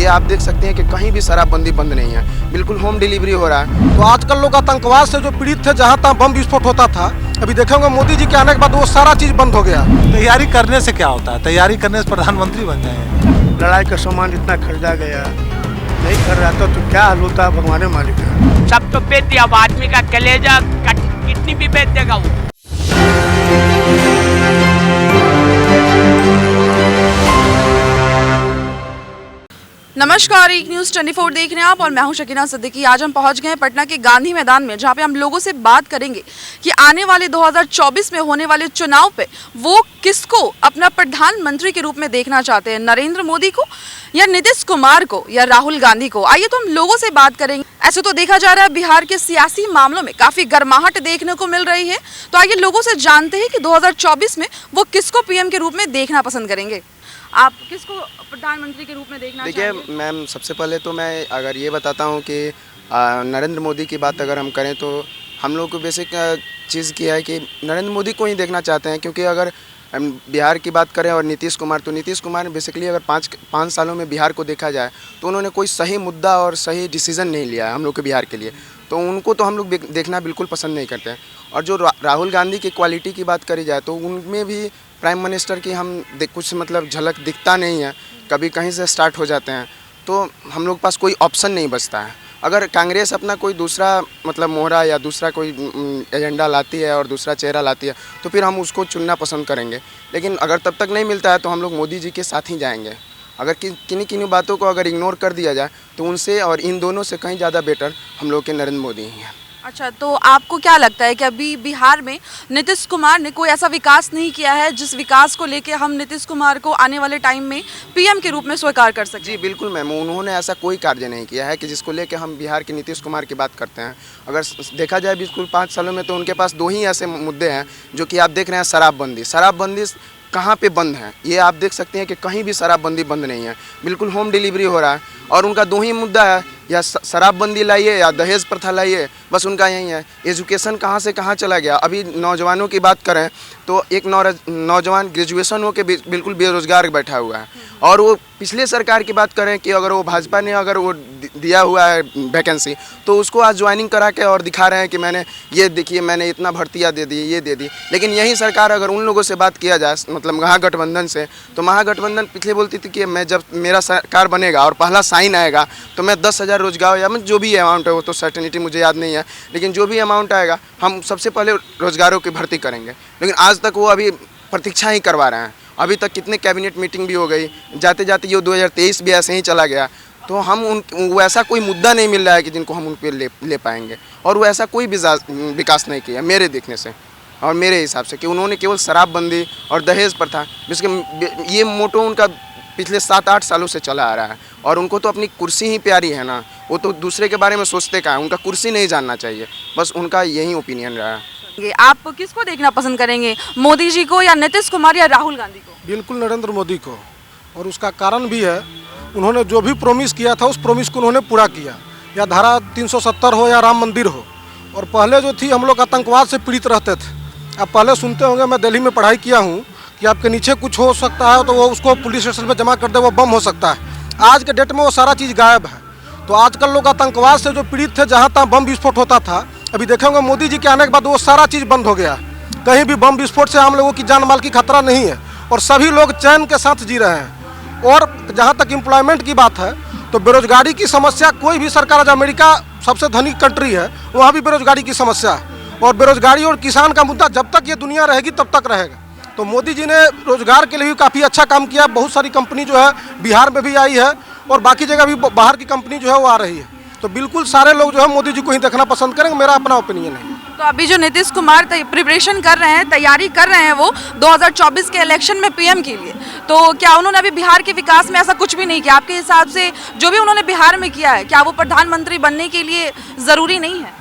ये आप देख सकते हैं कि कहीं भी शराबबंदी बंद नहीं है, बिल्कुल होम डिलीवरी हो रहा है। तो आजकल लोग आतंकवाद से जो पीड़ित थे, जहाँ तहाँ बम विस्फोट होता था, अभी देखेंगे मोदी जी के आने के बाद वो सारा चीज़ बंद हो गया। तैयारी करने से क्या होता है? तैयारी करने से प्रधानमंत्री बन जाएंगे। लड़ाई का सामान इतना खरीदा गया, नहीं कर रहा था तो क्या हाल होता है भगवान मालिक है। सब तो बेच दिया, अब आदमी का कलेजा कितनी भी बेच देगा वो। नमस्कार, एक न्यूज़ 24 देख रहे हैं आप और मैं हूं शकीना सिद्दीकी। आज हम पहुंच गए हैं पटना के गांधी मैदान में, जहां पे हम लोगों से बात करेंगे कि आने वाले 2024 में होने वाले चुनाव पे वो किसको अपना प्रधानमंत्री के रूप में देखना चाहते हैं, नरेंद्र मोदी को या नीतीश कुमार को या राहुल गांधी को। आइए तो हम लोगों से बात करेंगे। ऐसे तो देखा जा रहा है बिहार के सियासी मामलों में काफ़ी गर्माहट देखने को मिल रही है, तो आइए लोगों से जानते हैं कि 2024 में वो किसको पीएम के रूप में देखना पसंद करेंगे। आप किसको प्रधानमंत्री के रूप में देखना देखिए मैम, सबसे पहले तो मैं अगर ये बताता हूँ कि नरेंद्र मोदी की बात अगर हम करें तो हम लोग को बेसिक चीज़ की है कि नरेंद्र मोदी को ही देखना चाहते हैं, क्योंकि अगर हम बिहार की बात करें और नीतीश कुमार, तो नीतीश कुमार बेसिकली अगर पाँच सालों में बिहार को देखा जाए तो उन्होंने कोई सही मुद्दा और सही डिसीज़न नहीं लिया है हम लोग के बिहार के लिए, तो उनको तो हम लोग देखना बिल्कुल पसंद नहीं करते हैं। और जो राहुल गांधी की क्वालिटी की बात करी जाए तो उनमें भी प्राइम मिनिस्टर की हम कुछ मतलब झलक दिखता नहीं है, कभी कहीं से स्टार्ट हो जाते हैं, तो हम लोग के पास कोई ऑप्शन नहीं बचता है। अगर कांग्रेस अपना कोई दूसरा मतलब मोहरा या दूसरा कोई एजेंडा लाती है और दूसरा चेहरा लाती है तो फिर हम उसको चुनना पसंद करेंगे, लेकिन अगर तब तक नहीं मिलता है तो हम लोग मोदी जी के साथ ही जाएंगे। अगर किन्हीं बातों को अगर इग्नोर कर दिया जाए तो उनसे और इन दोनों से कहीं ज़्यादा बेटर हम लोग के नरेंद्र मोदी ही हैं। अच्छा, तो आपको क्या लगता है कि अभी बिहार में नीतीश कुमार ने कोई ऐसा विकास नहीं किया है जिस विकास को लेके हम नीतीश कुमार को आने वाले टाइम में पीएम के रूप में स्वीकार कर सकें? जी बिल्कुल मैम, उन्होंने ऐसा कोई कार्य नहीं किया है कि जिसको लेके हम बिहार के नीतीश कुमार की बात करते हैं। अगर देखा जाए बिल्कुल 5 सालों में तो उनके पास 2 ही ऐसे मुद्दे हैं जो कि आप देख रहे हैं। शराबबंदी कहाँ पे बंद है, ये आप देख सकते हैं कि कहीं भी शराबबंदी बंद नहीं है, बिल्कुल होम डिलीवरी हो रहा है। और उनका 2 ही मुद्दा है, या शराबबंदी लाइए या दहेज प्रथा लाइए, बस उनका यही है। एजुकेशन कहाँ से कहाँ चला गया। अभी नौजवानों की बात करें तो एक नौजवान ग्रेजुएशन होकर बिल्कुल बेरोजगार बैठा हुआ है, और वो पिछले सरकार की बात करें कि अगर वो भाजपा ने अगर वो दिया हुआ है वैकेंसी तो उसको आज ज्वाइनिंग करा के और दिखा रहे हैं कि मैंने ये देखिए मैंने इतना भर्तियाँ दे दी, ये दे दी। लेकिन यही सरकार अगर उन लोगों से बात किया जाए मतलब महागठबंधन से, तो महागठबंधन पिछले बोलती थी कि मैं जब मेरा सरकार बनेगा और पहला साइन आएगा तो मैं 10,000 रोजगार या जो भी अमाउंट है, वो तो सर्टेनिटी मुझे याद नहीं है, लेकिन जो भी अमाउंट आएगा हम सबसे पहले रोजगारों की भर्ती करेंगे। लेकिन आज तक वो अभी प्रतीक्षा ही करवा रहे हैं। अभी तक कितने कैबिनेट मीटिंग भी हो गई, जाते जाते ये 2023 भी ऐसे ही चला गया। तो हम वो ऐसा कोई मुद्दा नहीं मिल रहा है कि जिनको हम उन पर ले पाएंगे, और वो ऐसा कोई विकास नहीं किया मेरे देखने से और मेरे हिसाब से, कि उन्होंने केवल शराबबंदी और दहेज प्रथा, जिसके ये मोटो उनका पिछले 7-8 सालों से चला आ रहा है। और उनको तो अपनी कुर्सी ही प्यारी है ना, वो तो दूसरे के बारे में सोचते का है, उनका कुर्सी नहीं जानना चाहिए, बस उनका यही ओपिनियन रहा है। आप किसको देखना पसंद करेंगे, मोदी जी को या नीतीश कुमार या राहुल गांधी को? बिल्कुल नरेंद्र मोदी को, और उसका कारण भी है, उन्होंने जो भी प्रॉमिस किया था उस प्रॉमिस को उन्होंने पूरा किया। या धारा 370 हो या राम मंदिर हो। और पहले जो थी हम लोग आतंकवाद से पीड़ित रहते थे। आप पहले सुनते होंगे, मैं दिल्ली में पढ़ाई किया हूँ, कि आपके नीचे कुछ हो सकता है तो वो उसको पुलिस स्टेशन पर जमा कर दे, वो बम हो सकता है। आज के डेट में वो सारा चीज़ गायब है। तो आजकल लोग आतंकवाद से जो पीड़ित थे, जहाँ तहाँ बम विस्फोट होता था, अभी देखेंगे मोदी जी के आने के बाद वो सारा चीज़ बंद हो गया। कहीं भी बम विस्फोट से हम लोगों की जान माल की खतरा नहीं है, और सभी लोग चैन के साथ जी रहे हैं। और जहाँ तक एम्प्लॉयमेंट की बात है तो बेरोजगारी की समस्या, कोई भी सरकार, आज अमेरिका सबसे धनी कंट्री है, वहाँ भी बेरोजगारी की समस्या है। और बेरोजगारी और किसान का मुद्दा जब तक ये दुनिया रहेगी तब तक रहेगा। तो मोदी जी ने रोजगार के लिए भी काफ़ी अच्छा काम किया। बहुत सारी कंपनी जो है बिहार में भी आई है, और बाकी जगह भी बाहर की कंपनी जो है वो आ रही है। तो बिल्कुल सारे लोग जो है मोदी जी को ही देखना पसंद करेंगे, मेरा अपना ओपिनियन है। तो अभी जो नीतीश कुमार प्रिपरेशन कर रहे हैं, तैयारी कर रहे हैं वो 2024 के इलेक्शन में पीएम के लिए, तो क्या उन्होंने अभी बिहार के विकास में ऐसा कुछ भी नहीं किया? आपके हिसाब से जो भी उन्होंने बिहार में किया है, क्या वो प्रधानमंत्री बनने के लिए ज़रूरी नहीं है?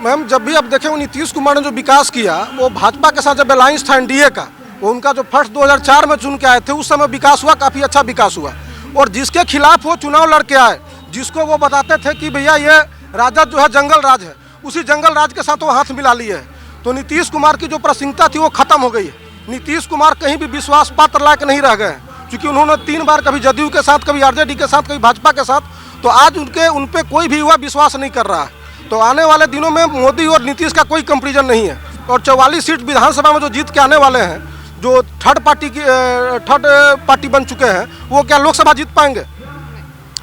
मैम, जब भी आप देखें नीतीश कुमार ने जो विकास किया, वो भाजपा के साथ जब अलायंस था एनडीए का, वो उनका जो फर्स्ट 2004 में चुन के आए थे, उस समय विकास हुआ, काफ़ी अच्छा विकास हुआ। और जिसके खिलाफ वो चुनाव लड़के आए, जिसको वो बताते थे कि भैया ये राजद जो है जंगल राज है, उसी जंगल राज के साथ वो हाथ मिला लिए है। तो नीतीश कुमार की जो प्रासंगिकता थी वो खत्म हो गई है। नीतीश कुमार कहीं भी विश्वास पात्र लायक नहीं रह गए, क्योंकि उन्होंने 3 बार कभी जदयू के साथ, कभी आरजेडी के साथ, कभी भाजपा के साथ, तो आज उन पे कोई भी युवा विश्वास नहीं कर रहा है। तो आने वाले दिनों में मोदी और नीतीश का कोई कंपेरिजन नहीं है। और 44 सीट विधानसभा में जो जीत के आने वाले हैं, जो थर्ड पार्टी बन चुके हैं, वो क्या लोकसभा जीत पाएंगे?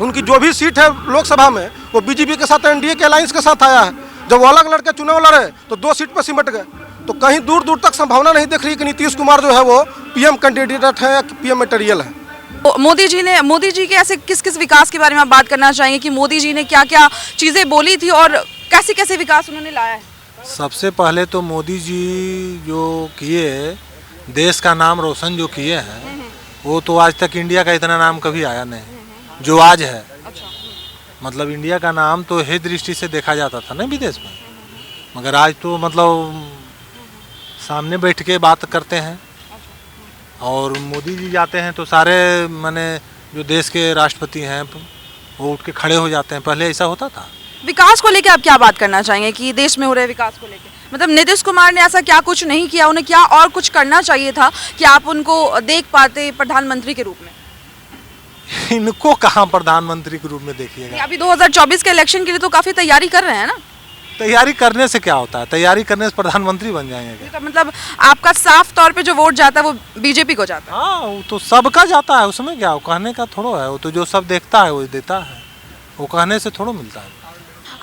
उनकी जो भी सीट है लोकसभा में, वो बीजेपी के साथ, एनडीए के अलायंस के साथ आया है। जब वो अलग लड़के चुनाव लड़े तो 2 सीट पर सिमट गए। तो कहीं दूर दूर तक संभावना नहीं दिख रही कि नीतीश कुमार जो है वो पीएम कैंडिडेट है या पीएम मटेरियल है। मोदी जी के ऐसे किस किस विकास के बारे में आप बात करना चाहेंगे कि मोदी जी ने क्या क्या चीज़ें बोली थी और कैसे कैसे विकास उन्होंने लाया है? सबसे पहले तो मोदी जी जो किए, देश का नाम रोशन जो किए हैं, वो तो आज तक इंडिया का इतना नाम कभी आया नहीं जो आज है। मतलब इंडिया का नाम तो हे दृष्टि से देखा जाता था ना विदेश में, मगर आज तो मतलब सामने बैठ के बात करते हैं। और मोदी जी जाते हैं तो सारे माने जो देश के राष्ट्रपति हैं वो उठ के खड़े हो जाते हैं। पहले ऐसा होता था। विकास को लेकर आप क्या बात करना चाहेंगे कि देश में हो रहे विकास को लेकर? मतलब नीतीश कुमार ने ऐसा क्या कुछ नहीं किया, उन्हें क्या और कुछ करना चाहिए था कि आप उनको देख पाते प्रधानमंत्री के रूप में? इनको कहाँ प्रधानमंत्री के रूप में देखिएगा। अभी 2024 के इलेक्शन के लिए तो काफी तैयारी कर रहे हैं ना। तैयारी करने से क्या होता है? तैयारी करने से प्रधानमंत्री बन जाएंगे क्या? मतलब आपका साफ तौर पे जो वोट जाता है वो बीजेपी को जाता है? हाँ, वो तो सबका जाता है, उसमें क्या, वो कहने का थोड़ा है। वो तो जो सब देखता है वो देता है, वो कहने से थोड़ा मिलता है।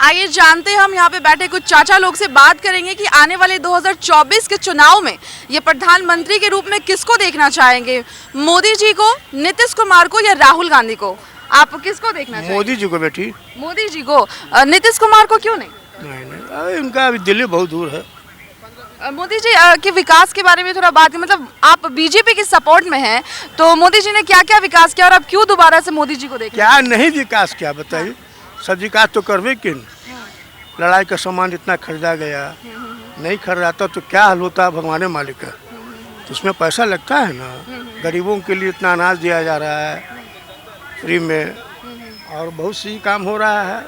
आइए जानते हैं, हम यहाँ पे बैठे कुछ चाचा लोग से बात करेंगे कि आने वाले 2024 के चुनाव में ये प्रधानमंत्री के रूप में किसको देखना चाहेंगे, मोदी जी को, नीतीश कुमार को या राहुल गांधी को? आप किसको देखना चाहेंगे? मोदी जी को बेटी। मोदी जी को। नीतीश कुमार को क्यों नहीं? नहीं, इनका अभी दिल्ली बहुत दूर है। मोदी जी के विकास के बारे में थोड़ा बात करें। मतलब आप बीजेपी के सपोर्ट में हैं, तो मोदी जी ने क्या क्या विकास किया और आप क्यों दोबारा से मोदी जी को देखें? क्या नहीं विकास किया बताइए? सब विकास तो करवे किन। लड़ाई का सामान इतना खरीदा गया, नहीं खरीदाता तो क्या हाल होता, भगवान मालिक है। तो उसमें पैसा लगता है ना। गरीबों के लिए इतना अनाज दिया जा रहा है फ्री में, और बहुत सी काम हो रहा है।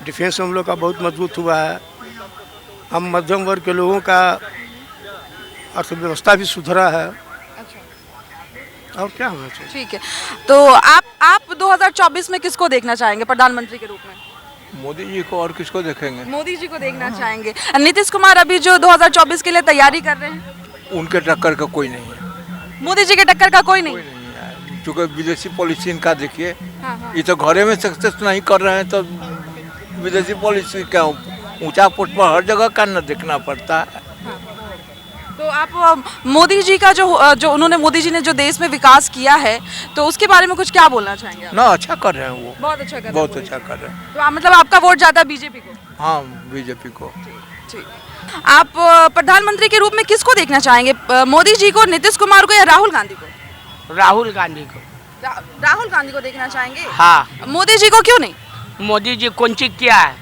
डिफेंस हम लोग का बहुत मजबूत हुआ है। हम मध्यम वर्ग के लोगों का अर्थव्यवस्था भी सुधरा है। और क्या होना चाहिए? ठीक है, तो आप 2024 में किसको देखना चाहेंगे प्रधानमंत्री के रूप में? मोदी जी को। और किसको देखेंगे? मोदी जी को देखना चाहेंगे। नीतीश कुमार अभी जो 2024 के लिए तैयारी कर रहे हैं, उनके टक्कर का कोई नहीं है। मोदी जी के टक्कर का कोई नहीं? क्योंकि विदेशी पॉलिसी इनका देखिए। हाँ। ये तो घरे में सक्सेस नहीं कर रहे हैं, तो विदेशी पॉलिसी क्या, ऊंचा पोस्ट पर हर जगह का न देखना पड़ता है। तो आप मोदी जी का जो मोदी जी ने जो देश में विकास किया है, तो उसके बारे में कुछ क्या बोलना चाहेंगे आप? ना अच्छा कर रहे हैं वो, बहुत अच्छा कर रहे हैं। बहुत अच्छा कर रहे हैं। तो मतलब आपका वोट जाता है बीजेपी को? हाँ, बीजेपी को। ठीक। आप प्रधानमंत्री के रूप में किसको देखना चाहेंगे, मोदी जी को, नीतीश कुमार को या राहुल गांधी को? राहुल गांधी को। राहुल गांधी को देखना चाहेंगे? हाँ। मोदी जी को क्यों नहीं? मोदी जी कौन चीज किया है?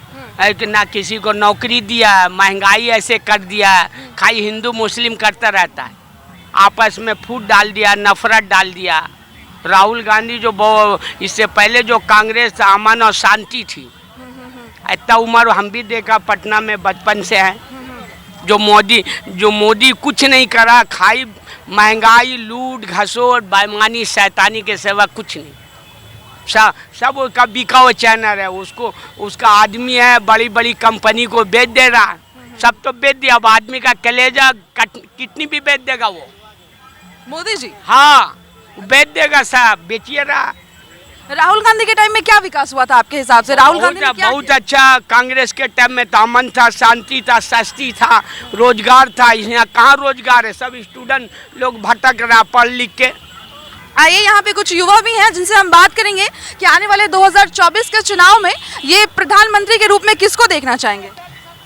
कि ना किसी को नौकरी दिया है, महंगाई ऐसे कर दिया है, खाली हिंदू मुस्लिम करता रहता है, आपस में फूट डाल दिया, नफरत डाल दिया। राहुल गांधी जो इससे पहले जो कांग्रेस अमन और शांति थी, इतना उम्र हम भी देखा पटना में बचपन से है। जो मोदी कुछ नहीं करा, खाई महंगाई, लूट घसोट, बेईमानी, शैतानी के सिवा कुछ नहीं। सब उसका बिका हुआ चैनल है, उसका आदमी है, बड़ी बड़ी कंपनी को बेच दे रहा, सब तो बेच दिया। अब आदमी का कलेजा कितनी भी बेच देगा वो मोदी जी। हाँ, बेच देगा, सब बेचिए रहा। राहुल गांधी के टाइम में क्या विकास हुआ था आपके हिसाब से? राहुल गांधी ने क्या बहुत अच्छा। कांग्रेस के टाइम में तो अमन था, शांति था, सस्ती था, रोजगार था। यहाँ कहाँ रोजगार है? सब स्टूडेंट लोग भटक रहा पढ़ लिख के। आइए, यहाँ पे कुछ युवा भी हैं जिनसे हम बात करेंगे कि आने वाले 2024 के चुनाव में ये प्रधानमंत्री के रूप में किसको देखना चाहेंगे?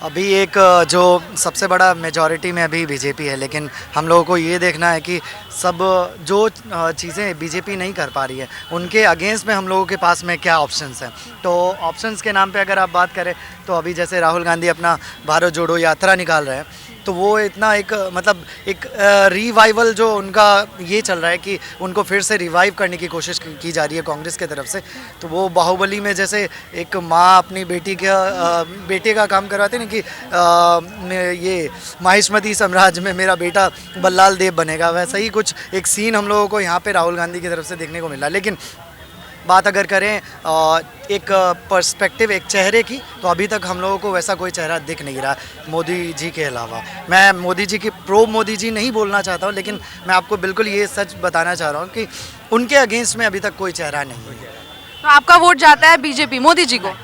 अभी एक जो सबसे बड़ा मेजॉरिटी में अभी बीजेपी है, लेकिन हम लोगों को ये देखना है कि सब जो चीज़ें बीजेपी नहीं कर पा रही है, उनके अगेंस्ट में हम लोगों के पास में क्या ऑप्शंस हैं। तो ऑप्शंस के नाम पे अगर आप बात करें तो अभी जैसे राहुल गांधी अपना भारत जोड़ो यात्रा निकाल रहे हैं, तो वो इतना एक मतलब एक रिवाइवल जो उनका ये चल रहा है कि उनको फिर से रिवाइव करने की कोशिश की जा रही है कांग्रेस की तरफ से। तो वो बाहुबली में जैसे एक माँ अपनी बेटे का काम करवाते ना कि ये माहिष्मती साम्राज्य में मेरा बेटा बल्लाल देव बनेगा, वैसा ही कुछ एक सीन हम लोगों को यहाँ पे राहुल गांधी की तरफ से देखने को मिला। लेकिन बात अगर करें एक पर्सपेक्टिव एक चेहरे की, तो अभी तक हम लोगों को वैसा कोई चेहरा दिख नहीं रहा मोदी जी के अलावा। मैं मोदी जी की प्रो मोदी जी नहीं बोलना चाहता हूँ, लेकिन मैं आपको बिल्कुल ये सच बताना चाह रहा हूँ कि उनके अगेंस्ट में अभी तक कोई चेहरा नहीं है। तो आपका वोट जाता है बीजेपी मोदी जी को?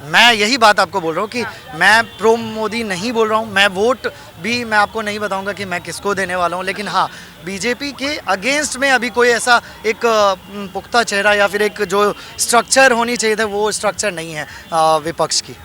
मैं यही बात आपको बोल रहा हूँ कि मैं प्रो मोदी नहीं बोल रहा हूँ। मैं वोट भी मैं आपको नहीं बताऊंगा कि मैं किसको देने वाला हूँ, लेकिन हाँ, बीजेपी के अगेंस्ट में अभी कोई ऐसा एक पुख्ता चेहरा या फिर एक जो स्ट्रक्चर होनी चाहिए था वो स्ट्रक्चर नहीं है विपक्ष की।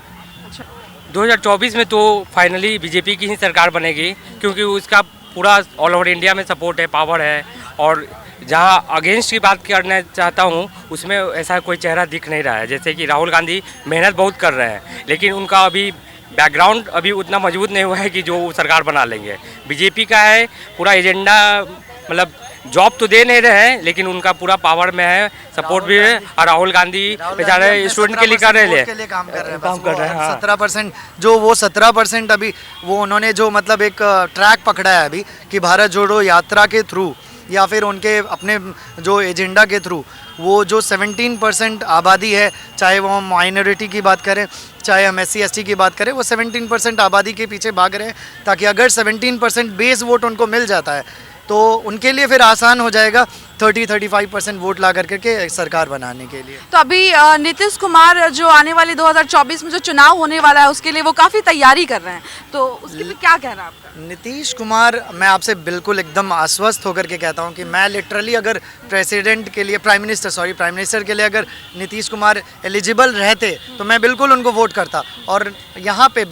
2024 में तो फाइनली बीजेपी की ही सरकार बनेगी, क्योंकि उसका पूरा ऑल ओवर इंडिया में सपोर्ट है, पावर है। और जहाँ अगेंस्ट की बात करना चाहता हूँ उसमें ऐसा कोई चेहरा दिख नहीं रहा है। जैसे कि राहुल गांधी मेहनत बहुत कर रहे हैं, लेकिन उनका अभी बैकग्राउंड अभी उतना मजबूत नहीं हुआ है कि जो वो सरकार बना लेंगे। बीजेपी का है पूरा एजेंडा, मतलब जॉब तो दे नहीं रहे हैं, लेकिन उनका पूरा पावर में है, सपोर्ट भी है। और राहुल गांधी बेचारे स्टूडेंट के लिए कर रहे हैं, काम कर रहे हैं, काम कर रहे हैं। 17% जो वो 17% अभी वो उन्होंने जो मतलब एक ट्रैक पकड़ा है अभी कि भारत जोड़ो यात्रा के थ्रू या फिर उनके अपने जो एजेंडा के थ्रू वो जो 17% आबादी है, चाहे वो हम माइनॉरिटी की बात करें, चाहे हम SC/ST की बात करें, वो 17% आबादी के पीछे भाग रहे हैं, ताकि अगर 17% बेस वोट उनको मिल जाता है तो उनके लिए फिर आसान हो जाएगा 30-35% वोट ला करके सरकार बनाने के लिए। तो अभी नीतीश कुमार जो आने वाले 2024 में जो चुनाव होने वाला है उसके लिए वो काफ़ी तैयारी कर रहे हैं, तो उसके लिए क्या कहना है आपका? नीतीश कुमार, मैं आपसे बिल्कुल एकदम आश्वस्त होकर के कहता हूं कि मैं लिटरली अगर प्राइम मिनिस्टर के लिए अगर नीतीश कुमार एलिजिबल रहते तो मैं बिल्कुल उनको वोट करता। और यहाँ पे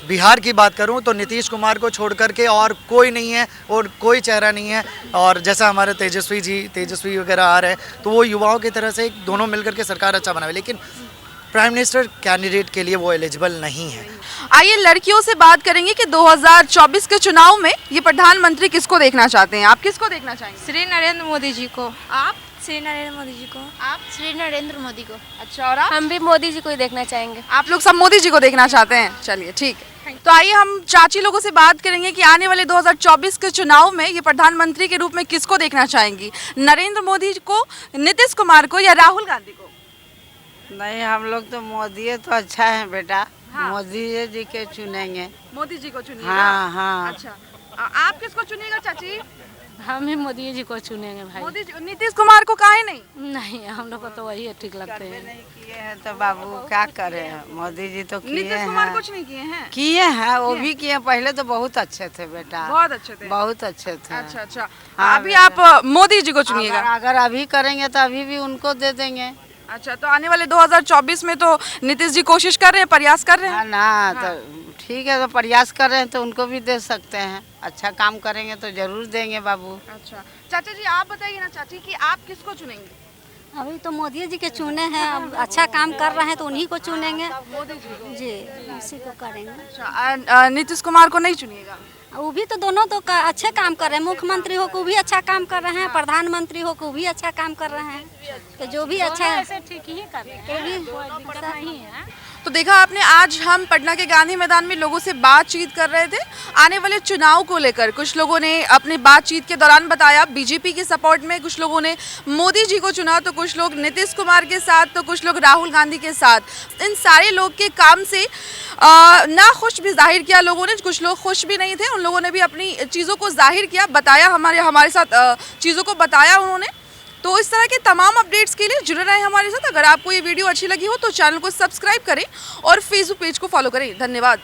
बिहार की बात करूं तो नीतीश कुमार को छोड़ करके और कोई नहीं है और कोई चेहरा नहीं है। और जैसा हमारे तेजस्वी वगैरह आ रहे हैं तो वो युवाओं की तरह से दोनों मिलकर के सरकार अच्छा बनावे, लेकिन प्राइम मिनिस्टर कैंडिडेट के लिए वो एलिजिबल नहीं है। आइए लड़कियों से बात करेंगे कि 2024 के चुनाव में ये प्रधानमंत्री किसको देखना चाहते हैं। आप किसको देखना चाहेंगे? श्री नरेंद्र मोदी जी को। आप? श्री नरेंद्र मोदी जी को। आप? श्री नरेंद्र मोदी को। अच्छा, और आप? हम भी मोदी जी को ही देखना चाहेंगे। आप लोग सब मोदी जी को देखना चाहते हैं, चलिए ठीक है। तो आइए हम चाची लोगों से बात करेंगे कि आने वाले 2024 के चुनाव में ये प्रधानमंत्री के रूप में किसको देखना चाहेंगी, नरेंद्र मोदी को, नीतीश कुमार को या राहुल गांधी को? नहीं, हम लोग तो मोदी तो अच्छा है बेटा। हाँ। मोदी जी के चुनेंगे। मोदी जी को चुनिएगा? हाँ हाँ। अच्छा, आप किसको चुनिएगा चाची? हम ही मोदी जी को चुनेंगे भाई। मोदी जी, नीतीश कुमार को काहे नहीं? नहीं, हम लोग को तो वही ठीक लगते हैं। नहीं किए हैं तो बाबू क्या करे, मोदी जी तो किए नीतीश कुमार हैं। कुछ नहीं किए हैं? किए हैं, वो भी किए। पहले तो बहुत अच्छे थे बेटा, बहुत अच्छे थे। बहुत अच्छे थे। अच्छा अच्छा, हाँ, अभी आप मोदी जी को चुनिएगा? अगर अभी करेंगे तो अभी भी उनको दे देंगे। अच्छा, तो आने वाले 2024 में तो नीतीश जी कोशिश कर रहे हैं, प्रयास कर रहे हैं। हाँ ना, तो ठीक है, तो प्रयास कर रहे हैं तो उनको भी दे सकते हैं। अच्छा काम करेंगे तो जरूर देंगे बाबू। अच्छा चाचा जी, आप बताइए ना चाची कि आप किसको चुनेंगे? अभी तो मोदी जी के चुने हैं, अब अच्छा काम कर रहे हैं तो उन्हीं को चुनेंगे। मोदी जी को? जी, उसी को करेंगे। अच्छा, नीतीश कुमार को नहीं चुनिएगा? वो भी तो दोनों तो अच्छे काम कर रहे हैं, मुख्यमंत्री हो को भी अच्छा काम कर रहे हैं, प्रधानमंत्री हो को भी अच्छा काम कर रहे हैं, तो जो भी अच्छा है ठीक ही कर रहे हैं। तो देखा आपने, आज हम पटना के गांधी मैदान में लोगों से बातचीत कर रहे थे आने वाले चुनाव को लेकर। कुछ लोगों ने अपनी बातचीत के दौरान बताया बीजेपी के सपोर्ट में, कुछ लोगों ने मोदी जी को चुना, तो कुछ लोग नीतीश कुमार के साथ, तो कुछ लोग राहुल गांधी के साथ। इन सारे लोग के काम से ना खुश भी जाहिर किया लोगों ने, कुछ लोग खुश भी नहीं थे, उन लोगों ने भी अपनी चीज़ों को जाहिर किया, बताया, हमारे साथ चीज़ों को बताया उन्होंने। तो इस तरह के तमाम अपडेट्स के लिए जुड़े रहें हमारे साथ। अगर आपको ये वीडियो अच्छी लगी हो तो चैनल को सब्सक्राइब करें और फेसबुक पेज को फॉलो करें। धन्यवाद।